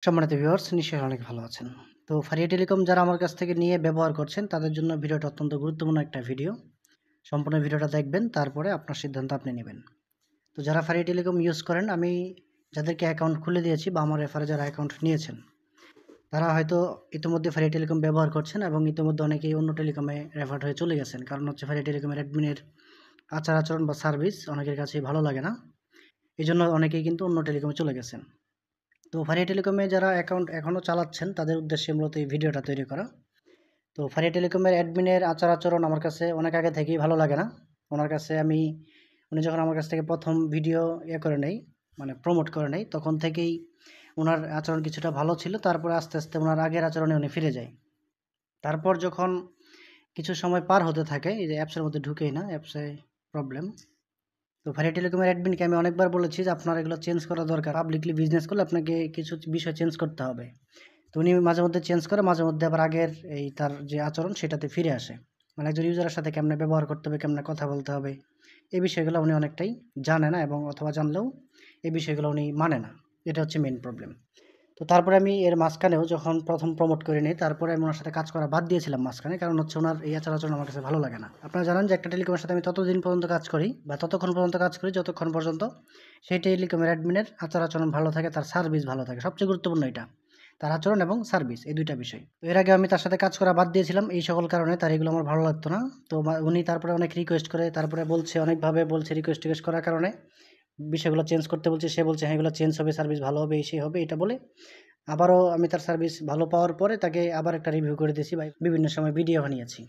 সম্মানিত ভিউয়ার্স, নিশ্চয়ই অনেক ভালো আছেন। তো ফারিয়া টেলিকম যারা আমার কাছ থেকে নিয়ে ব্যবহার করছেন তাদের জন্য ভিডিওটা অত্যন্ত গুরুত্বপূর্ণ একটা ভিডিও। সম্পূর্ণ ভিডিওটা দেখবেন, তারপরে আপনার সিদ্ধান্ত আপনি নেবেন। তো যারা ফারিয়া টেলিকম ইউজ করেন, আমি যাদেরকে অ্যাকাউন্ট খুলে দিয়েছি বা আমার রেফারে যারা অ্যাকাউন্ট নিয়েছেন, তারা হয়তো ইতিমধ্যে ফারিয়া টেলিকম ব্যবহার করছেন এবং ইতিমধ্যে অনেকেই অন্য টেলিকমে রেফার হয়ে চলে গেছেন। কারণ হচ্ছে ফারিয়া টেলিকমের অ্যাডমিনের আচার-আচরণ বা সার্ভিস অনেকের কাছেই ভালো লাগে না। এজন্য অনেকেই কিন্তু অন্য টেলিকমে চলে গেছেন। তো ফারিয়া টেলিকমে যারা অ্যাকাউন্ট এখনও চালাচ্ছেন তাদের উদ্দেশ্যে মূলত এই ভিডিওটা তৈরি করা। তো ফারিয়া টেলিকমের অ্যাডমিনের আচার-আচরণ আমার কাছে অনেক আগে থেকেই ভালো লাগে না। ওনার কাছে উনি যখন আমার কাছ থেকে ১ম ভিডিও করে নেয়, মানে প্রমোট করে নেয়, তখন থেকেই উনার আচরণ কিছুটা ভালো ছিল। তারপরে আস্তে, আস্তে উনার আগের আচরণে উনি ফিরে যায়। তারপর যখন কিছু সময় পার হতে থাকে, এই যে অ্যাপসের মধ্যে ঢুকেই না, অ্যাপসে প্রবলেম। তো ফারিয়া টেলিকমের অ্যাডমিনকে আমি অনেকবার বলেছি যে আপনার এগুলো চেঞ্জ করা দরকার। পাবলিকলি বিজনেস করলে আপনাকে কিছু বিষয় চেঞ্জ করতে হবে। তো উনি মাঝে মধ্যে চেঞ্জ করে, মাঝে মধ্যে আবার আগের তার যে আচরণ সেটাতে ফিরে আসে। মানে একজন ইউজারের সাথে কেমনে ব্যবহার করতে হবে, কেমনে কথা বলতে হবে, এই বিষয়গুলো উনি অনেকটাই জানে না, এবং অথবা জানলেও এই বিষয়গুলো উনি মানে না। এটা হচ্ছে মেইন প্রবলেম। তো তারপরে আমি এর মাঝখানেও যখন ১ম প্রমোট করে নিই, তারপরে আমি ওনার সাথে কাজ করা বাদ দিয়েছিলাম মাঝখানে। কারণ হচ্ছে ওনার এই আচার-আচরণ আমার কাছে ভালো লাগে না। আপনারা জানেন যে একটা টেলিকমের সাথে আমি ততদিন পর্যন্ত কাজ করি বা ততক্ষণ পর্যন্ত কাজ করি যতক্ষণ পর্যন্ত সেই টেলিকমের অ্যাডমিনের আচার-আচরণ ভালো থাকে, তার সার্ভিস ভালো থাকে। সবচেয়ে গুরুত্বপূর্ণ এটা। তার আচরণ এবং সার্ভিস, এই ২ টা বিষয়। তো এর আগে আমি তার সাথে কাজ করা বাদ দিয়েছিলাম এই সকল কারণে। তার এগুলো আমার ভালো লাগতো না। তো উনি তারপরে অনেক রিকোয়েস্ট করে, তারপরে বলছে, অনেকভাবে বলছে, রিকোয়েস্ট-টিকোয়েস্ট করার কারণে বিষয়গুলো চেঞ্জ করতে বলছে। সে বলছে, "হ্যাঁ, এগুলো চেঞ্জ হবে, সার্ভিস ভালো হবে, এই সেই হবে।" এটা বলে আবারও আমি তার সার্ভিস ভালো পাওয়ার পরে তাকে আবার একটা রিভিউ করে দিয়েছি বা বিভিন্ন সময় ভিডিও বানিয়েছি।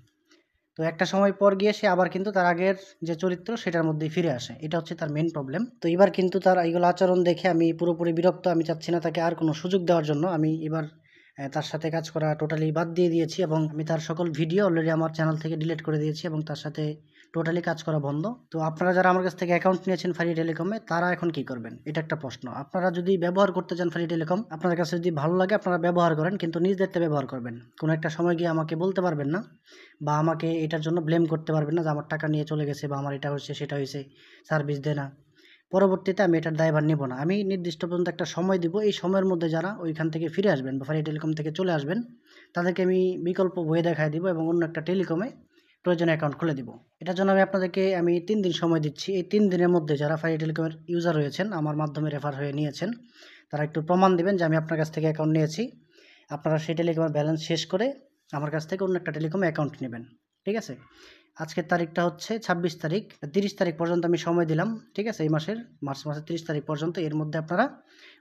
তো একটা সময় পর গিয়ে সে আবার কিন্তু তার আগের যে চরিত্র সেটার মধ্যেই ফিরে আসে। এটা হচ্ছে তার মেইন প্রবলেম। তো এবার কিন্তু তার এইগুলো আচরণ দেখে আমি পুরোপুরি বিরক্ত। আমি চাচ্ছি না তাকে আর কোনো সুযোগ দেওয়ার জন্য। আমি এবার তার সাথে কাজ করা টোটালি বাদ দিয়ে দিয়েছি, এবং আমি তার সকল ভিডিও অলরেডি আমার চ্যানেল থেকে ডিলিট করে দিয়েছি এবং তার সাথে টোটালি কাজ করা বন্ধ। তো আপনারা যারা আমার কাছ থেকে অ্যাকাউন্ট নিয়েছেন ফারিয়া টেলিকমে, তারা এখন কি করবেন? এটা একটা প্রশ্ন। আপনারা যদি ব্যবহার করতে চান ফারিয়া টেলিকম, আপনাদের কাছে যদি ভালো লাগে আপনারা ব্যবহার করেন, কিন্তু নিজ দায়িত্বে ব্যবহার করবেন। কোনো একটা সময় গিয়ে আমাকে বলতে পারবেন না বা আমাকে এটার জন্য ব্লেম করতে পারবেন না যে আমার টাকা নিয়ে চলে গেছে বা আমার এটা হয়েছে, সেটা হয়েছে, সার্ভিস দেয় না। পরবর্তীতে আমি এটার দায়ভার নিব না। আমি নির্দিষ্ট পর্যন্ত একটা সময় দিব। এই সময়ের মধ্যে যারা ওইখান থেকে ফিরে আসবেন বা ফারিয়া টেলিকম থেকে চলে আসবেন, তাদেরকে আমি বিকল্প বয়ে দেখায় দিব এবং অন্য একটা টেলিকমে প্রয়োজনে অ্যাকাউন্ট খুলে দিব। এটার জন্য আপনাদেরকে ৩ দিন সময় দিচ্ছি। এই ৩ দিনের মধ্যে যারা ফারিয়া টেলিকমের ইউজার রয়েছেন, আমার মাধ্যমে রেফার হয়ে নিয়েছেন, তারা একটু প্রমাণ দিবেন যে আমি আপনার কাছ থেকে অ্যাকাউন্ট নিয়েছি। আপনারা সেই টেলিকমের ব্যালেন্স শেষ করে আমার কাছ থেকে অন্য একটা টেলিকমে অ্যাকাউন্ট নেবেন। ঠিক আছে? আজকের তারিখটা হচ্ছে ২৬ তারিখ। ৩০ তারিখ পর্যন্ত আমি সময় দিলাম। ঠিক আছে? এই মাসের মার্চ মাসের ৩০ তারিখ পর্যন্ত। এর মধ্যে আপনারা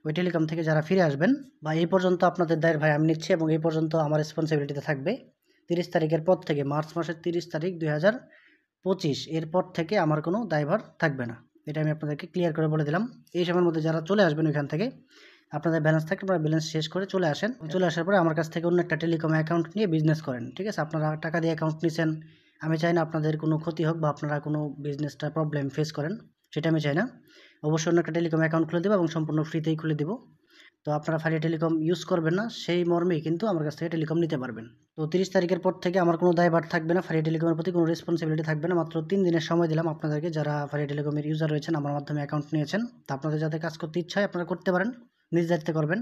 ওই টেলিকম থেকে যারা ফিরে আসবেন, বা এই পর্যন্ত আপনাদের দায়ের ভাই আমি নিচ্ছি এবং এই পর্যন্ত আমার রেসপন্সিবিলিটিতে থাকবে। ৩০ তারিখের পর থেকে, মার্চ মাসের ৩০ তারিখ ২০২৫, এরপর থেকে আমার কোনো দায়ভার থাকবে না। এটা আমি আপনাদেরকে ক্লিয়ার করে বলে দিলাম। এই সময়ের মধ্যে যারা চলে আসবেন ওইখান থেকে, আপনাদের ব্যালেন্স থাকলে আপনারা ব্যালেন্স শেষ করে চলে আসেন। চলে আসার পরে আমার কাছ থেকে অন্য একটা টেলিকম অ্যাকাউন্ট নিয়ে বিজনেস করেন। ঠিক আছে? আপনারা টাকা দিয়ে অ্যাকাউন্ট নিছেন। আমি চাই না আপনাদের কোনো ক্ষতি হোক বা আপনারা কোনো বিজনেসটা প্রবলেম ফেস করেন। সেটা আমি চাই না। অবশ্যই অন্য একটা টেলিকম অ্যাকাউন্ট খুলে দেব এবং সম্পূর্ণ ফ্রিতেই খুলে দেব। তো আপনারা ফারিয়া টেলিকম ইউজ করবেন না, সেই মর্মেই কিন্তু আমার কাছ থেকে টেলিকম নিতে পারবেন। তো ৩০ তারিখের পর থেকে আমার কোনো দায়ভার থাকবে না। ফারিয়া টেলিকমের প্রতি কোনো রেসপন্সিবিলিটি থাকবে না। মাত্র ৩ দিনের সময় দিলাম আপনাদেরকে, যারা ফারিয়া টেলিকমের ইউজার রয়েছেন, আমার মাধ্যমে অ্যাকাউন্ট নিয়েছেন। তো আপনাদের যাতে কাজ করতে ইচ্ছা হয় আপনারা করতে পারেন। নিজ দায়িত্বে করবেন।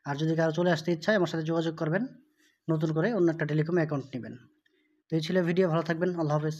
আর যদি কারো চলে আসতে ইচ্ছা হয় আমার সাথে যোগাযোগ করবেন। নতুন করে অন্য একটা টেলিকমে অ্যাকাউন্ট নেবেন। তো এই ছিল ভিডিও। ভালো থাকবেন। আল্লাহ হাফেজ।